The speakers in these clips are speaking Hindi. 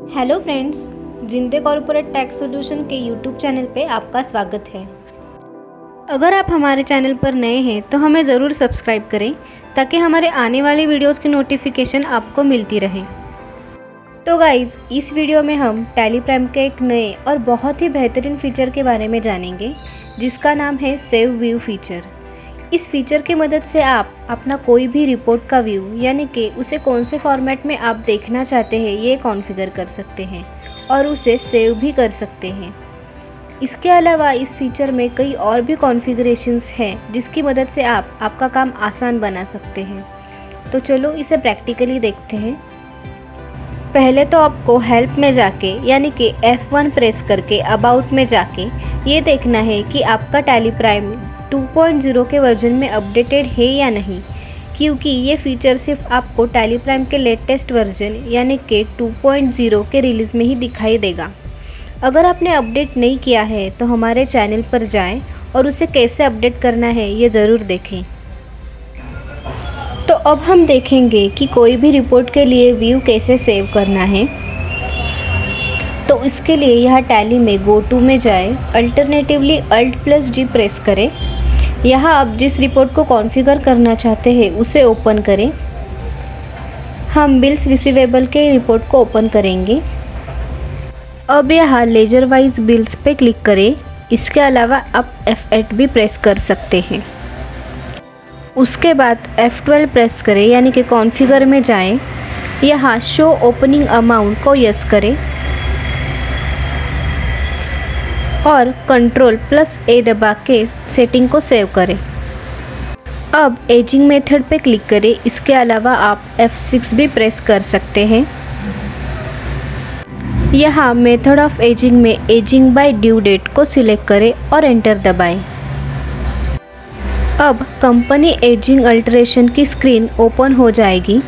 हेलो फ्रेंड्स, जिंदे कॉर्पोरेट टैक्स सॉल्यूशन के यूट्यूब चैनल पे आपका स्वागत है। अगर आप हमारे चैनल पर नए हैं तो हमें ज़रूर सब्सक्राइब करें ताकि हमारे आने वाली वीडियोस की नोटिफिकेशन आपको मिलती रहे। तो गाइज़, इस वीडियो में हम टैली प्राइम के एक नए और बहुत ही बेहतरीन फीचर के बारे में जानेंगे जिसका नाम है सेव व्यू फीचर। इस फीचर की मदद से आप अपना कोई भी रिपोर्ट का व्यू यानी कि उसे कौन से फॉर्मेट में आप देखना चाहते हैं ये कॉन्फ़िगर कर सकते हैं और उसे सेव भी कर सकते हैं। इसके अलावा इस फीचर में कई और भी कॉन्फ़िगरेशंस हैं जिसकी मदद से आप आपका काम आसान बना सकते हैं। तो चलो इसे प्रैक्टिकली देखते हैं। पहले तो आपको हेल्प में जाके यानी कि F1 प्रेस करके अबाउट में जाके ये देखना है कि आपका टैली प्राइम 2.0 के वर्जन में अपडेटेड है या नहीं, क्योंकि ये फीचर सिर्फ आपको टैली प्राइम के लेटेस्ट वर्जन यानी कि 2.0 के रिलीज़ में ही दिखाई देगा। अगर आपने अपडेट नहीं किया है तो हमारे चैनल पर जाएं और उसे कैसे अपडेट करना है ये ज़रूर देखें। तो अब हम देखेंगे कि कोई भी रिपोर्ट के लिए व्यू कैसे सेव करना है। तो इसके लिए यहाँ टैली में गो टू में जाएं, अल्टरनेटिवली Alt+G प्रेस करें। यहाँ आप जिस रिपोर्ट को कॉन्फ़िगर करना चाहते हैं उसे ओपन करें। हम बिल्स रिसीवेबल के रिपोर्ट को ओपन करेंगे। अब यहाँ लेजर वाइज बिल्स पे क्लिक करें। इसके अलावा आप F8 भी प्रेस कर सकते हैं। उसके बाद F12 प्रेस करें यानी कि कॉन्फ़िगर में जाएं। यहाँ शो ओपनिंग अमाउंट को यस करें और Ctrl+A दबा के सेटिंग को सेव करें। अब एजिंग मेथड पे क्लिक करें। इसके अलावा आप F6 भी प्रेस कर सकते हैं। यहाँ मेथड ऑफ एजिंग में एजिंग बाय ड्यू डेट को सिलेक्ट करें और एंटर दबाएं। अब कंपनी एजिंग अल्टरेशन की स्क्रीन ओपन हो जाएगी।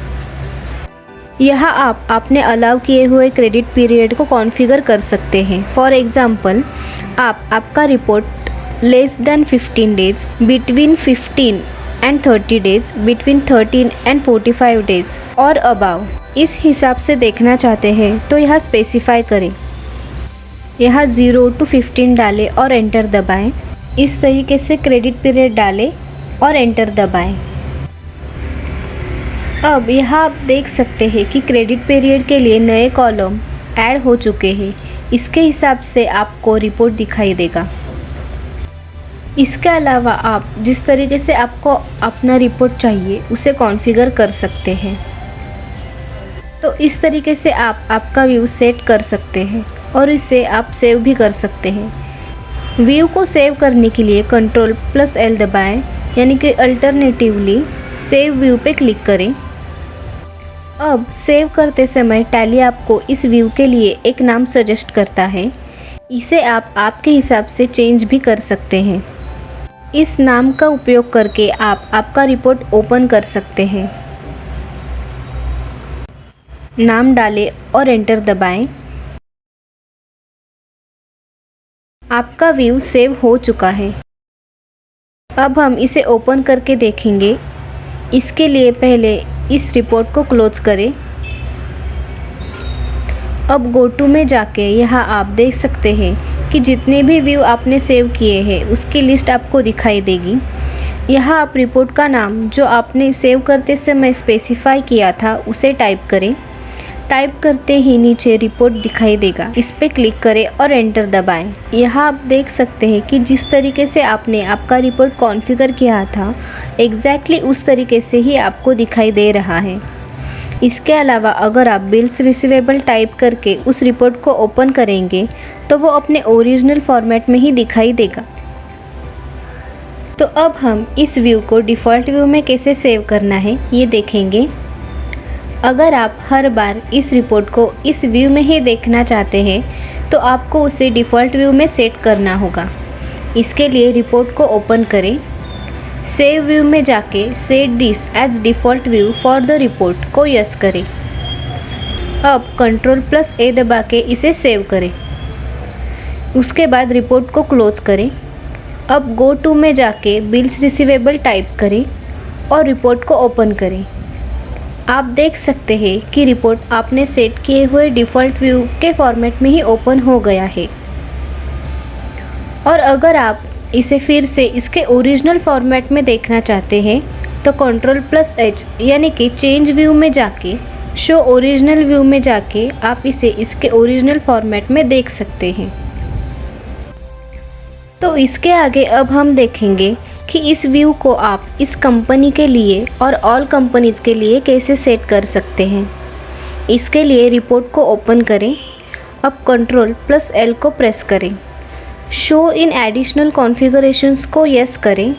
यहाँ आप आपने अलाउ किए हुए क्रेडिट पीरियड को कॉन्फ़िगर कर सकते हैं। फॉर एग्ज़ाम्पल, आप आपका report less than 15 days, between 15 and 30 days, between 13 and 45 days or above इस हिसाब से देखना चाहते हैं तो यहाँ स्पेसिफाई करें। यहाँ 0 to 15 डालें और एंटर दबाएं। इस तरीके से क्रेडिट पीरियड डालें और एंटर दबाएं। अब यहाँ आप देख सकते हैं कि क्रेडिट पीरियड के लिए नए कॉलम ऐड हो चुके हैं। इसके हिसाब से आपको रिपोर्ट दिखाई देगा। इसके अलावा आप जिस तरीके से आपको अपना रिपोर्ट चाहिए उसे कॉन्फ़िगर कर सकते हैं। तो इस तरीके से आप आपका व्यू सेट कर सकते हैं और इसे आप सेव भी कर सकते हैं। व्यू को सेव करने के लिए Ctrl+L दबाएं यानी कि अल्टरनेटिवली सेव व्यू पे क्लिक करें। अब सेव करते समय टैली आपको इस व्यू के लिए एक नाम सजेस्ट करता है। इसे आप आपके हिसाब से चेंज भी कर सकते हैं। इस नाम का उपयोग करके आप आपका रिपोर्ट ओपन कर सकते हैं। नाम डालें और एंटर दबाएं। आपका व्यू सेव हो चुका है। अब हम इसे ओपन करके देखेंगे। इसके लिए पहले इस रिपोर्ट को क्लोज करें। अब गो टू में जाके यहाँ आप देख सकते हैं कि जितने भी व्यू आपने सेव किए हैं उसकी लिस्ट आपको दिखाई देगी। यहाँ आप रिपोर्ट का नाम जो आपने सेव करते समय स्पेसिफाई किया था उसे टाइप करें। टाइप करते ही नीचे रिपोर्ट दिखाई देगा। इस पर क्लिक करें और एंटर दबाएं। यहाँ आप देख सकते हैं कि जिस तरीके से आपने आपका रिपोर्ट कॉन्फ़िगर किया था एग्जैक्टली उस तरीके से ही आपको दिखाई दे रहा है। इसके अलावा अगर आप बिल्स रिसीवेबल टाइप करके उस रिपोर्ट को ओपन करेंगे तो वो अपने ओरिजिनल फॉर्मेट में ही दिखाई देगा। तो अब हम इस व्यू को डिफ़ॉल्ट व्यू में कैसे सेव करना है ये देखेंगे। अगर आप हर बार इस रिपोर्ट को इस व्यू में ही देखना चाहते हैं तो आपको उसे डिफ़ॉल्ट व्यू में सेट करना होगा। इसके लिए रिपोर्ट को ओपन करें। सेव व्यू में जाके set this as default view for the report को यस करें। अब Ctrl+A दबा के इसे सेव करें। उसके बाद रिपोर्ट को क्लोज करें। अब गो टू में जाके बिल्स रिसीवेबल टाइप करें और रिपोर्ट को ओपन करें। आप देख सकते हैं कि रिपोर्ट आपने सेट किए हुए डिफ़ॉल्ट व्यू के फॉर्मेट में ही ओपन हो गया है। और अगर आप इसे फिर से इसके ओरिजिनल फॉर्मेट में देखना चाहते हैं तो Ctrl+H यानी कि चेंज व्यू में जाके शो ओरिजिनल व्यू में जाके आप इसे इसके ओरिजिनल फॉर्मेट में देख सकते हैं। तो इसके आगे अब हम देखेंगे कि इस व्यू को आप इस कंपनी के लिए और ऑल कंपनीज़ के लिए कैसे सेट कर सकते हैं। इसके लिए रिपोर्ट को ओपन करें। अब Ctrl+L को प्रेस करें। शो इन एडिशनल कॉन्फ़िगरेशंस को यस करें।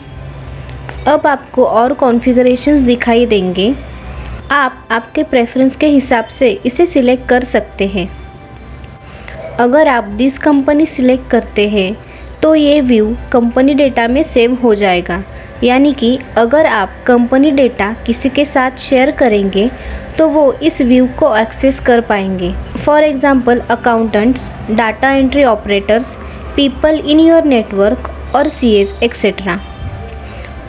अब आपको और कॉन्फ़िगरेशंस दिखाई देंगे। आप आपके प्रेफरेंस के हिसाब से इसे सिलेक्ट कर सकते हैं। अगर आप दिस कंपनी सिलेक्ट करते हैं तो ये व्यू कंपनी डेटा में सेव हो जाएगा, यानी कि अगर आप कंपनी डेटा किसी के साथ शेयर करेंगे तो वो इस व्यू को एक्सेस कर पाएंगे। For example accountants, data entry operators, people in your network और सीएस एक्सेट्रा।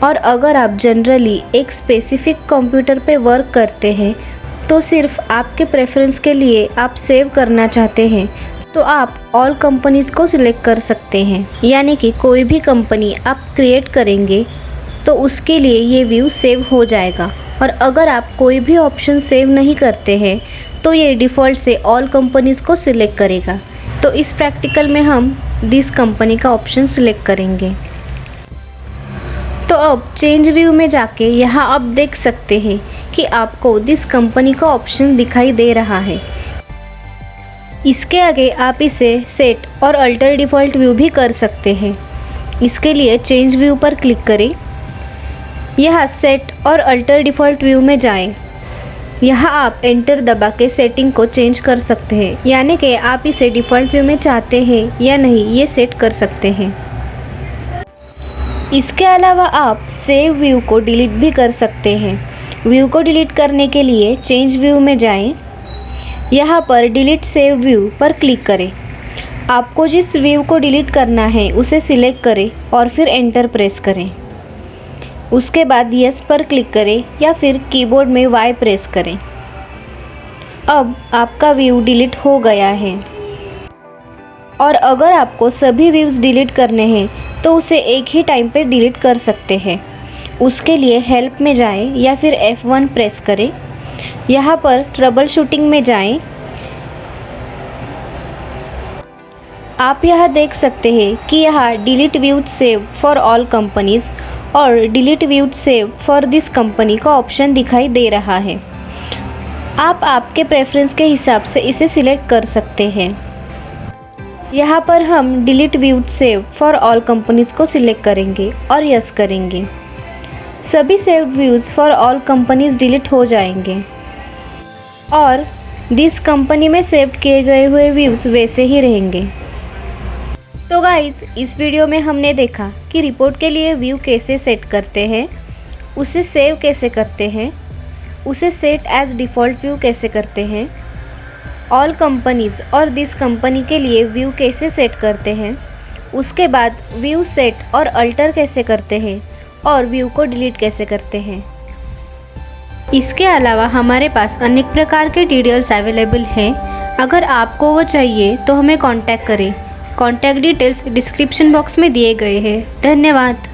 और अगर आप जनरली एक स्पेसिफिक कंप्यूटर पे वर्क करते हैं तो सिर्फ आपके प्रेफरेंस के लिए आप सेव करना चाहते हैं तो आप ऑल कंपनीज़ को सिलेक्ट कर सकते हैं, यानी कि कोई भी कंपनी आप क्रिएट करेंगे तो उसके लिए ये व्यू सेव हो जाएगा। और अगर आप कोई भी ऑप्शन सेव नहीं करते हैं तो ये डिफ़ॉल्ट से ऑल कंपनीज़ को सिलेक्ट करेगा। तो इस प्रैक्टिकल में हम दिस कंपनी का ऑप्शन सिलेक्ट करेंगे। तो अब चेंज व्यू में जाके यहाँ आप देख सकते हैं कि आपको दिस कंपनी का ऑप्शन दिखाई दे रहा है। इसके आगे आप इसे सेट और अल्टर डिफ़ॉल्ट व्यू भी कर सकते हैं। इसके लिए चेंज व्यू पर क्लिक करें। यहाँ सेट और अल्टर डिफ़ॉल्ट व्यू में जाएं। यहाँ आप एंटर दबा के सेटिंग को चेंज कर सकते हैं, यानी कि आप इसे डिफ़ॉल्ट व्यू में चाहते हैं या नहीं ये सेट कर सकते हैं। इसके अलावा आप सेव व्यू को डिलीट भी कर सकते हैं। व्यू को डिलीट करने के लिए चेंज व्यू में जाएं। यहाँ पर डिलीट सेव व्यू पर क्लिक करें। आपको जिस व्यू को डिलीट करना है उसे सिलेक्ट करें और फिर एंटर प्रेस करें। उसके बाद यस पर क्लिक करें या फिर कीबोर्ड में वाई प्रेस करें। अब आपका व्यू डिलीट हो गया है। और अगर आपको सभी व्यूज़ डिलीट करने हैं तो उसे एक ही टाइम पे डिलीट कर सकते हैं। उसके लिए हेल्प में जाएं या फिर F1 प्रेस करें। यहाँ पर ट्रबल शूटिंग में जाएं। आप यहाँ देख सकते हैं कि यहाँ delete views save for all companies और delete views save for this company का ऑप्शन दिखाई दे रहा है। आप आपके प्रेफरेंस के हिसाब से इसे सिलेक्ट कर सकते हैं। यहाँ पर हम delete views save for all companies को सिलेक्ट करेंगे और यस करेंगे। सभी save views for all companies delete हो जाएंगे और दिस कंपनी में सेव किए गए हुए व्यूज़ वैसे ही रहेंगे। तो गाइज, इस वीडियो में हमने देखा कि रिपोर्ट के लिए व्यू कैसे सेट करते हैं, उसे सेव कैसे करते हैं, उसे सेट एज डिफ़ॉल्ट व्यू कैसे करते हैं, ऑल कंपनीज़ और दिस कंपनी के लिए व्यू कैसे सेट करते हैं, उसके बाद व्यू सेट और अल्टर कैसे करते हैं और व्यू को डिलीट कैसे करते हैं। इसके अलावा हमारे पास अनेक प्रकार के ट्यूटोरियल्स अवेलेबल हैं। अगर आपको वो चाहिए तो हमें कांटेक्ट करें। कांटेक्ट डिटेल्स डिस्क्रिप्शन बॉक्स में दिए गए हैं। धन्यवाद।